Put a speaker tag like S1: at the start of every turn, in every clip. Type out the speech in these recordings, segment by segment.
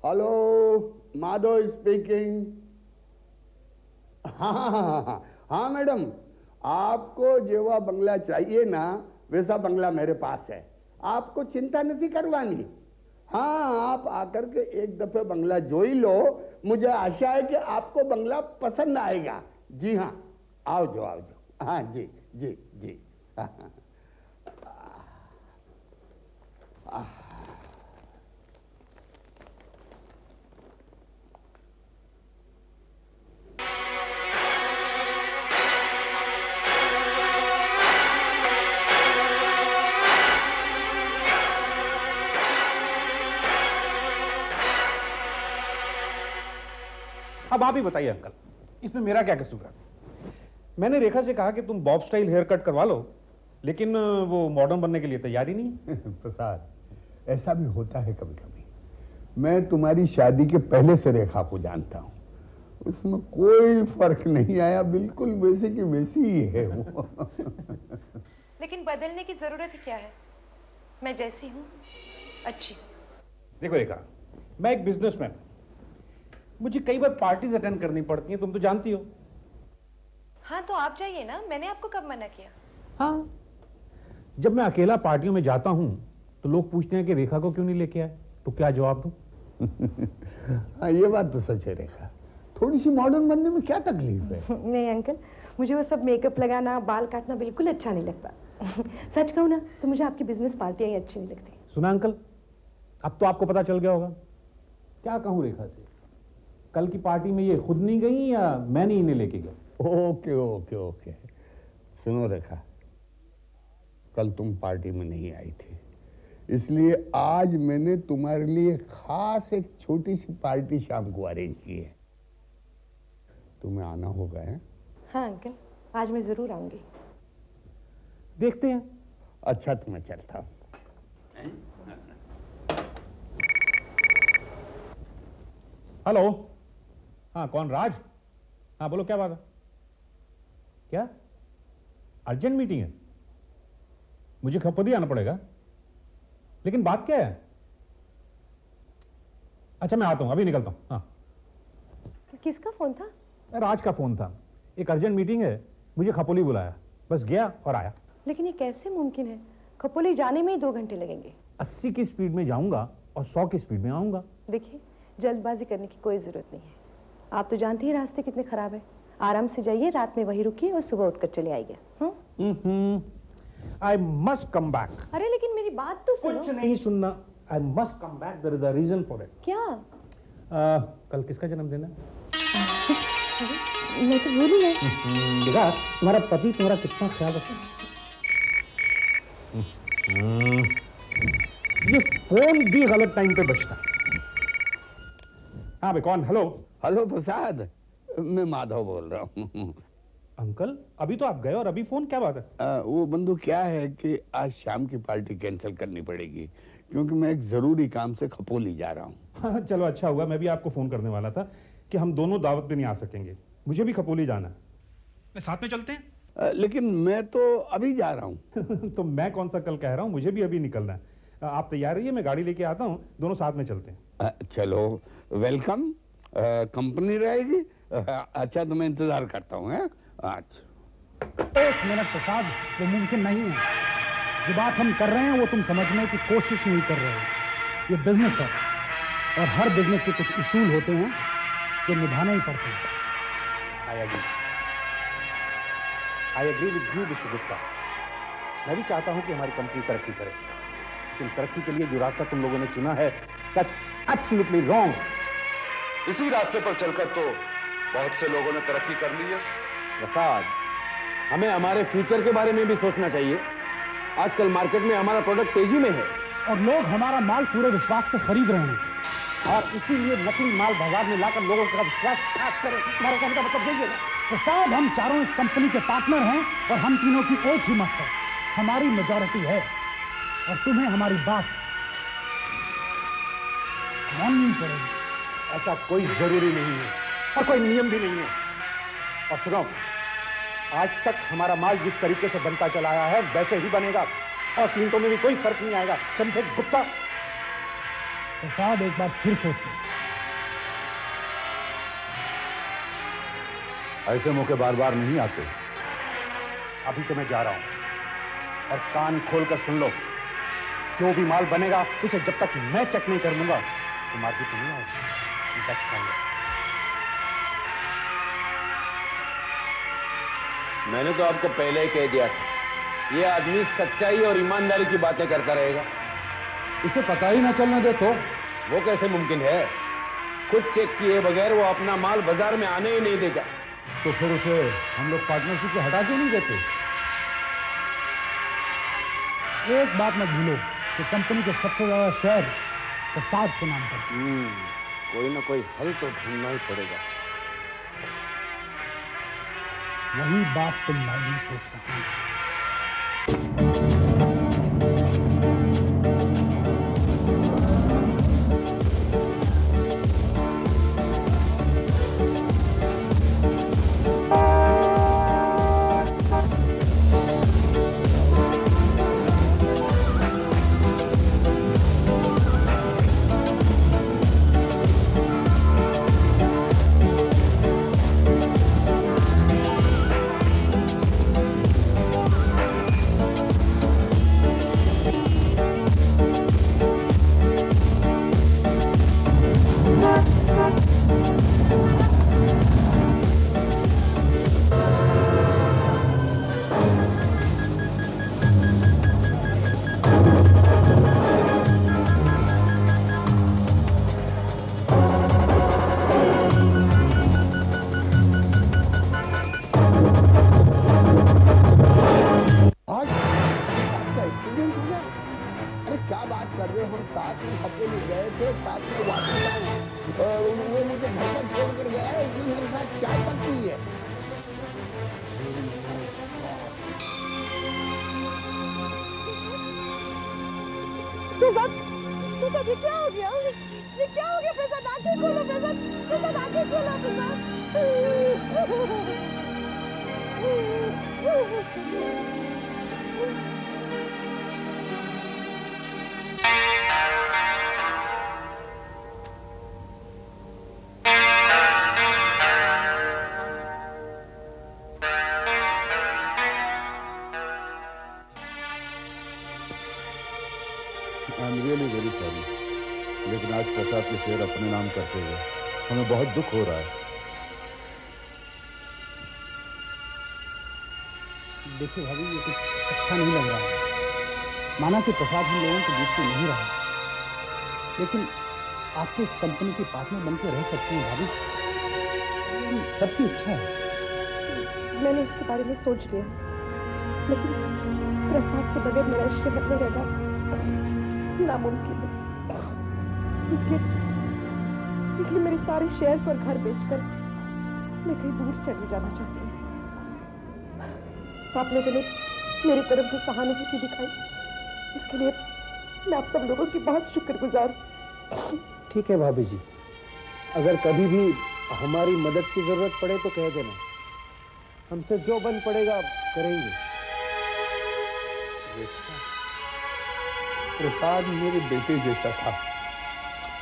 S1: Hello, Madhav speaking. हाँ madam, आपको जेवा बंगला चाहिए ना, वैसा बंगला मेरे पास है। आपको चिंता नहीं करवानी। हाँ, आप आकर के एक दफे बंगला जोई लो, मुझे आशा है कि आपको बंगला पसंद आएगा। जी हाँ, आओ जो आओ जो। हाँ जी जी जी। हाँ,
S2: अब आप ही बताइए अंकल, इसमें मेरा क्या कसूर है? मैंने रेखा से कहा कि तुम बॉब स्टाइल हेयर कट करवा लो, लेकिन वो मॉडर्न बनने के लिए तैयार ही नहीं है।
S1: प्रसाद, ऐसा भी होता है कभी कभी। मैं तुम्हारी शादी के पहले से रेखा को जानता हूँ, उसमें कोई फर्क नहीं आया, बिल्कुल वैसे की वैसी ही है वो।
S3: लेकिन बदलने की जरूरत ही क्या है? मैं जैसी हूँ अच्छी।
S2: देखो रेखा, मैं एक बिजनेसमैन, मुझे कई बार पार्टीज अटेंड करनी पड़ती हैं, तुम तो जानती हो।
S3: हाँ तो आप जाइए ना, मैंने आपको कब मना किया?
S2: हाँ, जब मैं अकेला पार्टियों में जाता हूं तो लोग पूछते हैं कि रेखा को क्यों नहीं लेके आए, तो क्या जवाब दूं?
S1: हाँ, ये बात तो सच है रेखा, थोड़ी सी मॉडर्न बनने में क्या तकलीफ है?
S4: नहीं अंकल, मुझे वो सब मेकअप लगाना, बाल काटना बिल्कुल अच्छा नहीं लगता। सच कहूँ ना तो मुझे आपकी बिजनेस पार्टियां ही अच्छी नहीं लगती।
S2: सुना अंकल, अब तो आपको पता चल गया होगा। क्या कहूं रेखा से, कल की पार्टी में ये खुद नहीं गई या मैं नहीं इन्हें लेके गया?
S1: Okay okay okay. सुनो रेखा, कल तुम पार्टी में नहीं आई थी, इसलिए आज मैंने तुम्हारे लिए खास एक छोटी सी पार्टी शाम को अरेंज की है। तुम्हें आना होगा है?
S4: हाँ अंकल, आज मैं जरूर आऊंगी।
S2: देखते हैं।
S1: अच्छा, तो मैं चलता हूँ।
S2: हेलो, हाँ कौन? राज? हाँ बोलो, क्या बात है? क्या अर्जेंट मीटिंग है? मुझे खुद ही आना पड़ेगा, लेकिन बात क्या है? अच्छा मैं आता हूं, अभी निकलता हूं। हाँ,
S4: किसका फोन था?
S2: राज का फोन था, एक अर्जेंट मीटिंग है, मुझे खपोली बुलाया, बस गया और आया।
S4: लेकिन ये कैसे मुमकिन है? खपोली जाने में ही 2 घंटे लगेंगे।
S2: 80 की स्पीड में जाऊंगा और 100 की स्पीड में आऊंगा।
S4: देखिए, जल्दबाजी करने की कोई जरूरत नहीं है। आप तो जानती हैं रास्ते कितने खराब है। आराम से जाइए, रात में वहीं रुकिए और सुबह उठकर चले आइए।
S2: I must come back.
S4: अरे लेकिन मेरी बात तो सुनो।
S2: कुछ नहीं सुनना, I must come back, there is a reason for it.
S4: क्या?
S2: कल किसका जन्मदिन है?
S4: मैं तो भूल ही गई।
S2: देखा, तुम्हारा पति तुम्हारा कितना ख्याल रखता है। ये फोन भी गलत टाइम पे बजता। हाँ भाई, कौन? हेलो।
S1: हेलो प्रसाद, मैं माधव बोल रहा हूँ।
S2: अंकल, अभी तो आप गए और अभी फोन, क्या बात है?
S1: वो बंधु, क्या है कि आज शाम की पार्टी कैंसिल करनी पड़ेगी, क्योंकि मैं एक जरूरी काम से खपोली जा रहा हूँ।
S2: हाँ, चलो अच्छा हुआ, मैं भी आपको फोन करने वाला था कि हम दोनों दावत पे नहीं आ सकेंगे, मुझे भी खपोली जाना है। मैं साथ में चलते हैं?
S1: लेकिन मैं तो अभी जा रहा हूँ।
S2: तो मैं कौन सा कल कह रहा हूँ, मुझे भी अभी निकलना है। आप तैयार रहिए, मैं गाड़ी लेके आता हूँ, दोनों साथ में चलते हैं।
S1: चलो, वेलकम। कंपनी रहेगी। अच्छा, तो मैं इंतजार करता हूँ। अच्छा,
S5: 1 मिनट प्रसाद, वो मुमकिन नहीं है। जो बात हम कर रहे हैं वो तुम समझने की कोशिश नहीं कर रहे हो। ये बिजनेस है और हर बिजनेस के कुछ उसूल होते हैं जो निभाने ही पड़ते हैं।
S2: I agree with you mister Gupta. मैं भी चाहता हूं कि हमारी कंपनी तरक्की करे, लेकिन तरक्की के लिए जो रास्ता तुम लोगों ने चुना है, दैट्स एब्सोल्युटली रॉन्ग।
S6: इसी रास्ते पर चलकर तो बहुत से लोगों ने तरक्की कर ली है।
S7: प्रसाद, हमें हमारे फ्यूचर के बारे में भी सोचना चाहिए। आजकल मार्केट में हमारा प्रोडक्ट तेजी में है
S5: और लोग हमारा माल पूरे विश्वास से खरीद रहे हैं
S2: और इसीलिए नकली माल बाजार में लाकर लोगों का विश्वास खाक करें। हमारे कहने का मतलब यही है ना?
S5: प्रसाद, हम चारों इस कंपनी के पार्टनर हैं और हम तीनों की एक ही मत है। हमारी मेजॉरिटी है और तुम्हें हमारी बात माननी पड़ेगी।
S2: ऐसा कोई जरूरी नहीं है और कोई नियम भी नहीं है। और सुनो, आज तक हमारा माल जिस तरीके से बनता चला आया है वैसे ही बनेगा और कीमतों में भी कोई फर्क नहीं आएगा, समझे गुप्ता?
S5: प्रसाद एक बार फिर सोच लो।
S6: ऐसे मौके बार बार नहीं आते।
S5: अभी तो मैं जा रहा हूं और कान खोलकर सुन लो, जो भी माल बनेगा उसे जब तक मैं चेक नहीं कर लूंगा तो मार्केट नहीं आएगा। That's fine.
S7: मैंने तो आपको पहले ही कह दिया था, ये आदमी सच्चाई और ईमानदारी की बातें करता रहेगा।
S5: इसे पता ही ना चलने दे तो।
S7: वो कैसे मुमकिन है? खुद चेक किए बगैर वो अपना माल बाजार में आने ही नहीं देगा।
S5: तो फिर उसे हम लोग पार्टनरशिप से हटा क्यों नहीं देते? एक बात मत भूलो कि कंपनी के सबसे ज्यादा शेयर प्रसाद के नाम पर।
S7: कोई ना कोई हल तो ढूंढना ही पड़ेगा।
S5: वही बात तो मैं भी सोच रहा हूं।
S1: आज आपका एक्सीडेंट हो गया? अरे क्या बात कर रहे हो, हम साथ में अकेले गए थे, साथ में वापस आए और वो मुझे घर पर छोड़ कर गया है, उसने मेरे साथ चाय तक पी है।
S4: प्रसाद, प्रसाद ये क्या हो गया? ये क्या हो गया प्रसाद? आंखें खोलो प्रसाद, प्रसाद आंखें खोलो Prasad.
S6: I am really very sorry, लेकिन आज प्रसाद के शेयर अपने नाम करते हुए हमें बहुत दुख हो रहा है।
S5: देखिए भाभी, ये कुछ अच्छा नहीं लग रहा है। माना कि प्रसाद हम लोगों के बीच में नहीं रहा, लेकिन आपके इस कंपनी के पार्टनर बनकर रह सकते हैं भाभी। ये सबकी इच्छा है।
S4: मैंने इसके बारे में सोच लिया, लेकिन प्रसाद के बगैर मेरा इस शहर में रहना नामुमकिन है। इसलिए मेरे सारे शेयर्स और घर बेचकर मैं कहीं दूर चली जाना चाहती हूँ। आप लोगों ने मेरी तरफ जो सहानुभूति दिखाई, इसके लिए मैं आप सब लोगों की बहुत शुक्रगुजार हूँ।
S7: ठीक है भाभी जी, अगर कभी भी हमारी मदद की जरूरत पड़े तो कह देना, हमसे जो बन पड़ेगा करेंगे।
S1: प्रसाद मेरे बेटे जैसा था,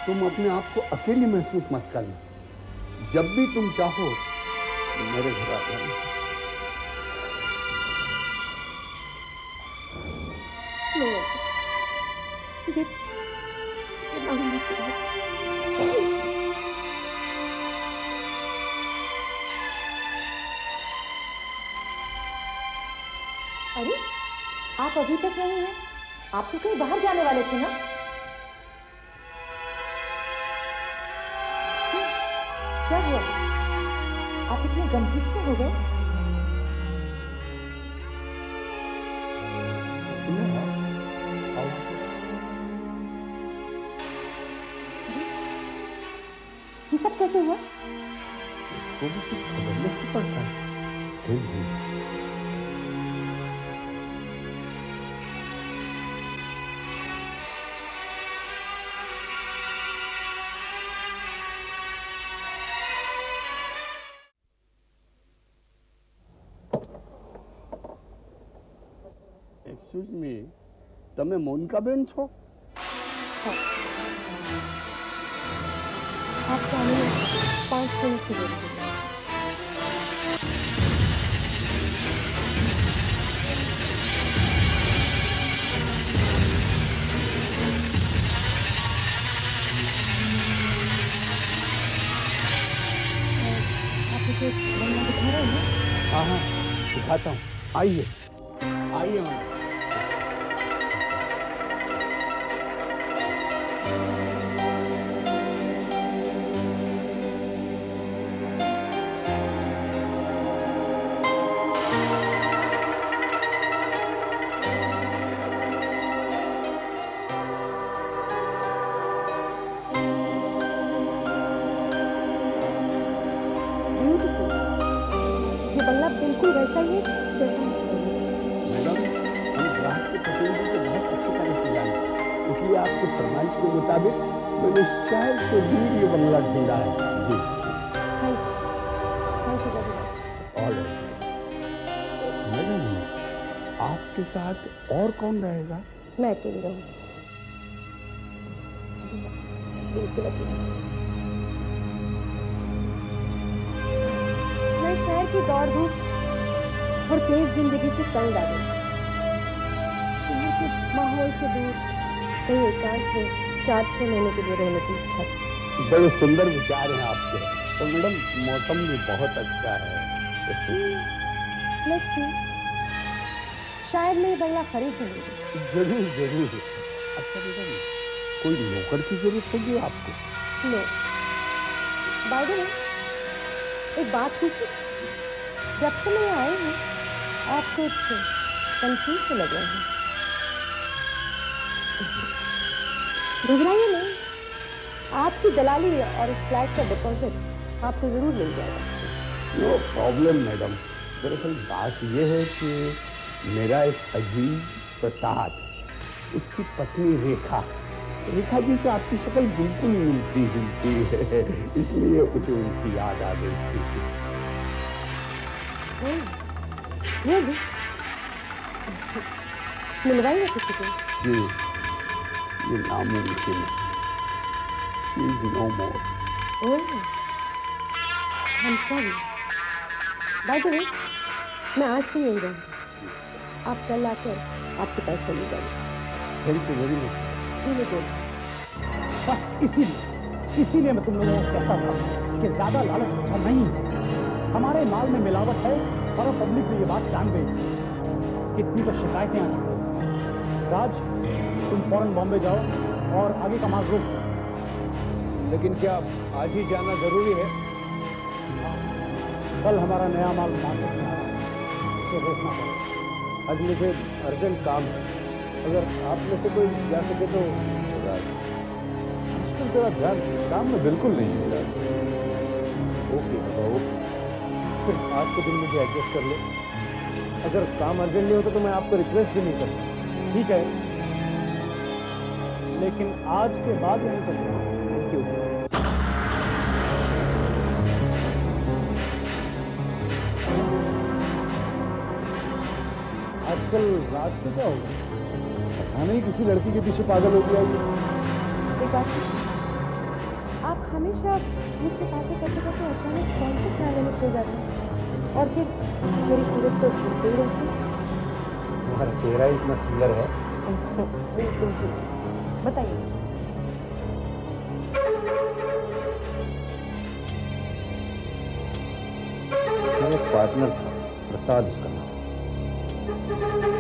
S1: तुम अपने आप को अकेली महसूस मत करना। जब भी तुम चाहो मेरे घर आ जाना।
S4: ये नामुमकिन है। अरे आप अभी तक यहीं हैं? आप तो कहीं बाहर जाने वाले थे ना? क्या हुआ? आप इतने गंभीर क्यों हो गए? ये सब कैसे हुआ?
S1: वो भी कुछ खबर नहीं पड़ता, फिर भी एक्सक्यूज मी, તમે મોનિકાબેન છો?
S4: हाँ। आपको आने में 5 मिनट की जरूरत है। आप मुझे बंगला दिखा रहे हैं?
S1: हाँ हाँ, दिखाता हूँ। आइए आइए मैडम।
S4: ब्यूटीफुल। ये बंगला बिल्कुल वैसा ही है जैसा मुझे चाहिए।
S1: मैडम, हम ग्राहक की पसंद को बहुत अच्छी तरह से जानते हैं, इसलिए आपके फरमाइश के मुताबिक मैंने शहर से दूर ये बंगला ढूंढा है। जी।
S4: Thank you very much.
S1: All madam, आपके साथ और कौन रहेगा?
S4: मैं अकेली रहूंगी। जी हाँ, बिल्कुल अकेली। मैं शहर की दौड़ धूप और तेज जिंदगी से तंग आ गई। शहर के माहौल से दूर कहीं एकांत में 4-6 महीने के लिए रहने की इच्छा थी।
S1: बड़े सुंदर विचार हैं आपके। तो मैडम, मौसम भी बहुत अच्छा है।
S4: लेट्स सी, शायद मैं ये बंगला खरीद भी लूंगी।
S1: जरूर जरूर। अच्छा मैडम, कोई नौकर की जरूरत होगी आपको?
S4: नो, बाय द वे, एक बात पूछूं? जब से मैं यहाँ आई हूँ आप कुछ कंफ्यूज से लग रहे हैं। घबराइए नहीं, आपकी दलाली और इस फ्लैट का डिपॉजिट आपको जरूर मिल जाएगा।
S1: No problem madam. दरअसल बात यह है कि मेरा एक अजीज प्रसाद, उसकी पत्नी रेखा जी से आपकी शक्ल बिल्कुल मिलती जुलती है, इसलिए मुझे उनकी याद आ गई थी।
S4: ये भी मिलवाइए किसी को।
S1: जी, ये नामुमकिन है। She is no more.
S4: Oh, I am sorry. By the way, मैं आज से यही रहूंगी। आप कल आकर आपके पैसे ले जाइए।
S1: Thank you very much.
S4: ये बोल
S5: बस इसीलिए मैं तुम लोगों को कहता था कि ज्यादा लालच अच्छा नहीं है। हमारे माल में मिलावट है और पब्लिक भी ये बात जान गई। कितनी तो शिकायतें आ चुकी हैं। राज, तुम फौरन बॉम्बे जाओ और आगे का माल रोक दो।
S7: लेकिन क्या आज ही जाना जरूरी है?
S5: कल हमारा नया माल मार्केट में आया है, उसे रोकना पड़ेगा।
S7: आज मुझे अर्जेंट काम है, अगर आप में से कोई जा सके तो।
S6: राज, आजकल तेरा ध्यान काम में बिल्कुल नहीं है यार।
S7: ओके बाबा, ओके। सिर्फ आज के दिन मुझे एडजस्ट कर लो। अगर काम अर्जेंट नहीं होता तो मैं आपको रिक्वेस्ट भी नहीं करता।
S5: ठीक है, लेकिन आज के बाद ही नहीं चलेगा।
S7: Thank you.
S5: आजकल राज को क्या हो गया?
S6: पता नहीं, किसी लड़की के पीछे पागल हो गया ये।
S4: एक बात पूछूं? आप हमेशा मुझसे बातें करते करते अचानक कौन से ख्यालों में खो जाते हैं और फिर मेरी सूरत को घूरते ही रहते हैं?
S7: तुम्हारा चेहरा ही इतना सुंदर है।
S4: बिल्कुल ठीक। बताइए।
S7: मेरा एक पार्टनर था, प्रसाद उसका नाम।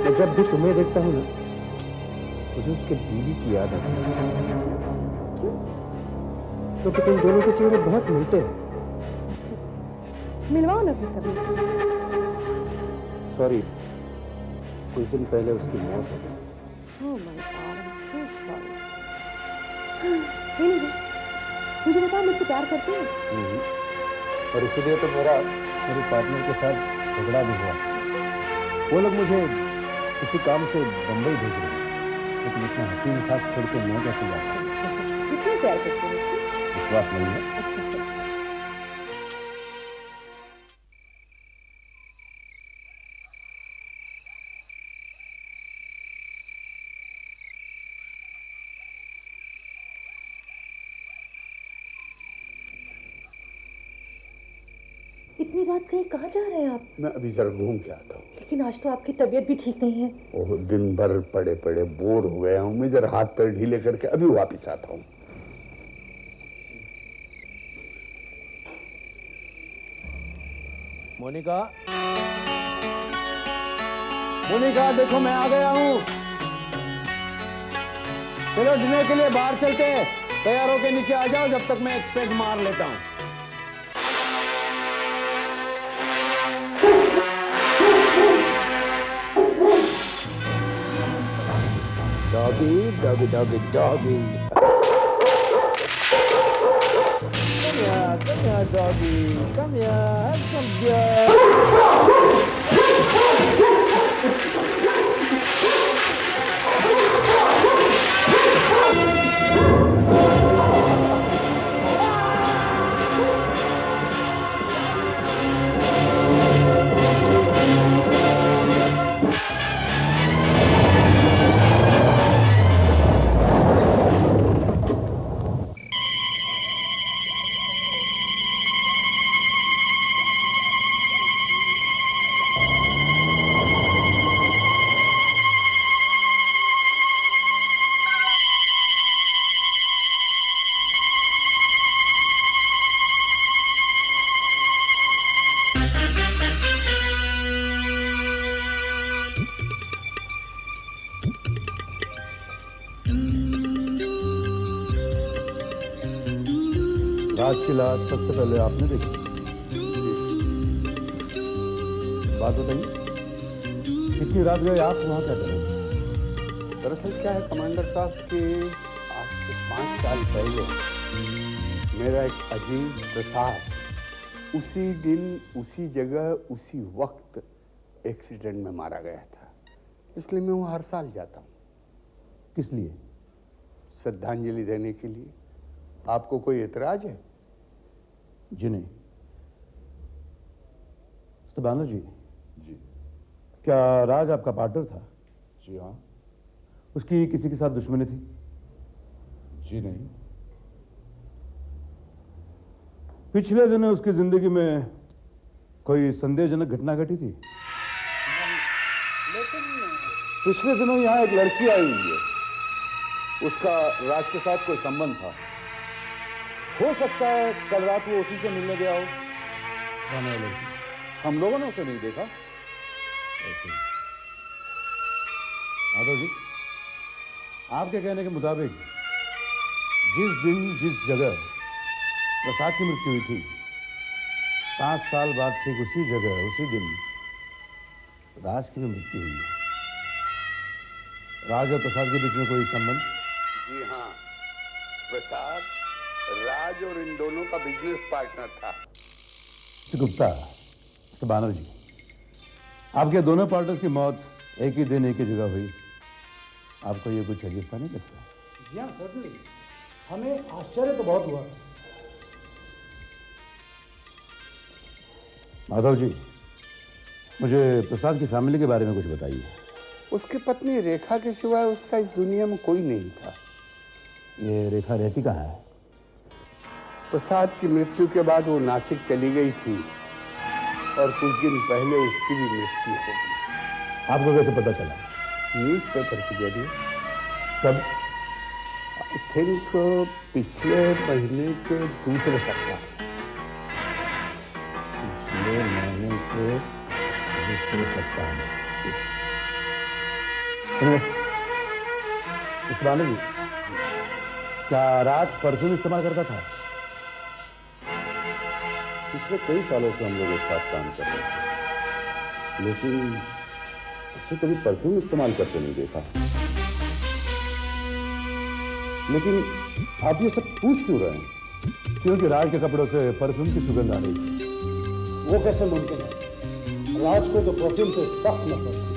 S7: मैं जब भी तुम्हें देखता हूँ ना, मुझे उसके बीवी की याद आती है।
S4: क्यों?
S7: क्योंकि तुम दोनों के चेहरे बहुत मिलते हैं।
S4: मिलवाओ ना फिर कभी से।
S7: सॉरी, कुछ दिन पहले उसकी मौत हो गई।
S4: Oh my God, I'm so sorry. Anyway, मुझे बताओ, मुझसे प्यार करते हैं?
S7: और इसीलिए तो मेरे पार्टनर के साथ झगड़ा भी हुआ। वो लोग मुझे किसी काम से बंबई भेज रहे हैं, लेकिन इतना हसीन साथ छोड़ के मैं कैसे जा पाऊँ?
S4: कितना प्यार करते हैं मुझसे?
S7: विश्वास नहीं है।
S4: इतनी रात कहीं कहाँ जा रहे हैं आप?
S1: मैं अभी जरा घूम के आता हूँ।
S4: लेकिन आज तो आपकी तबीयत भी ठीक नहीं है।
S1: ओह, दिन भर पड़े पड़े बोर हो गया हूँ मैं, जरा हाथ पैर ढीले करके अभी वापस आता हूँ।
S7: मोनिका, मोनिका देखो मैं आ गया हूँ। चलो डिनर के लिए बाहर चलते हैं। तैयार होके नीचे आ जाओ, जब तक मैं एक पेग मार लेता हूँ।
S1: Doggy doggy doggy doggy.
S7: Come here, doggy. Come here, have some beer. राज की लाश सबसे पहले आपने देखी? बात बताइए, कितनी रात गए आप वहां क्या करें?
S1: दरअसल क्या है कमांडर साहब कि आज से 5 साल पहले मेरा एक अजीज प्रसाद उसी दिन उसी जगह उसी वक्त एक्सीडेंट में मारा गया था। इसलिए मैं वहाँ हर साल जाता हूँ।
S7: किस लिए?
S1: श्रद्धांजलि देने के लिए। आपको कोई एतराज है?
S7: जी नहीं। मिस्टर बैनर्जी
S6: जी
S7: क्या राज आपका पार्टनर था?
S6: जी हाँ।
S7: उसकी किसी के साथ दुश्मनी थी?
S6: जी नहीं।
S7: पिछले दिनों उसकी जिंदगी में कोई संदेहजनक घटना घटी थी?
S6: पिछले दिनों यहाँ एक लड़की आई हुई है, उसका राज के साथ कोई संबंध था। हो सकता है कल रात वो उसी से मिलने गया हो। हम लोगों ने उसे नहीं देखा।
S7: माधव जी, आपके कहने के मुताबिक जिस दिन जिस जगह प्रसाद की मृत्यु हुई थी, 5 साल बाद ठीक उसी जगह उसी दिन राज की भी मृत्यु हुई है। राज और प्रसाद के बीच में कोई संबंध?
S1: जी हाँ, प्रसाद राज और इन दोनों का बिजनेस पार्टनर था।
S7: गुप्ता, मिस्टर बैनर्जी, आपके दोनों पार्टनर्स की मौत एक ही दिन एक ही जगह हुई। आपको ये कुछ अजीब सा नहीं लगता?
S5: जी हाँ, सर्टनली। हमें आश्चर्य तो बहुत हुआ।
S7: माधव जी, मुझे प्रसाद की फैमिली के बारे में कुछ बताइए।
S1: उसकी पत्नी रेखा के सिवाय उसका इस दुनिया में कोई नहीं था।
S7: ये रेखा रहती कहाँ है?
S1: प्रसाद की मृत्यु के बाद वो नासिक चली गई थी और कुछ दिन पहले उसकी भी मृत्यु हो गई।
S7: आपको कैसे पता चला?
S1: न्यूज़पेपर के जरिए।
S7: कब?
S1: आई थिंक पिछले महीने के दूसरे सप्ताह।
S7: पिछले महीने के दूसरे सप्ताह में। इस बारे में क्या राज परफ्यूम इस्तेमाल करता था?
S6: पिछले कई सालों से हम लोग एक साथ काम कर रहे हैं, लेकिन उसे कभी परफ्यूम इस्तेमाल करते नहीं देखा। लेकिन आप ये सब पूछ क्यों रहे हैं?
S7: क्योंकि राज के कपड़ों से परफ्यूम की सुगंध आ रही थी।
S5: वो कैसे मुमकिन है? राज को तो परफ्यूम से सख्त नफरत थी।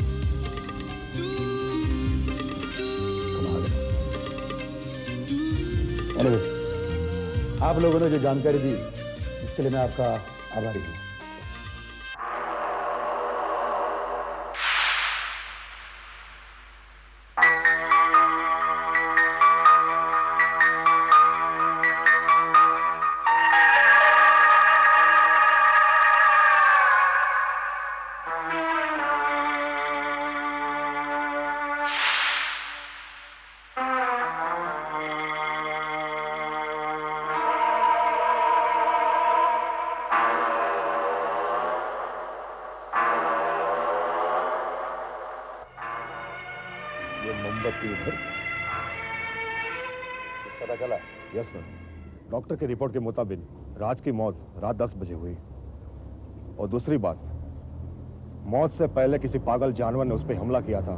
S7: Anyway, आप लोगों ने जो जानकारी दी इसके लिए मैं आपका आभारी हूँ। पता चला?
S8: यस सर, डॉक्टर की रिपोर्ट के मुताबिक राज की मौत रात 10 बजे हुई। और दूसरी बात, मौत से पहले किसी पागल जानवर ने उस पर हमला किया था।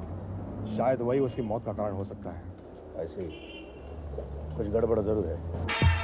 S8: शायद वही उसकी मौत का कारण हो सकता है।
S7: ऐसे ही कुछ गड़बड़ जरूर है।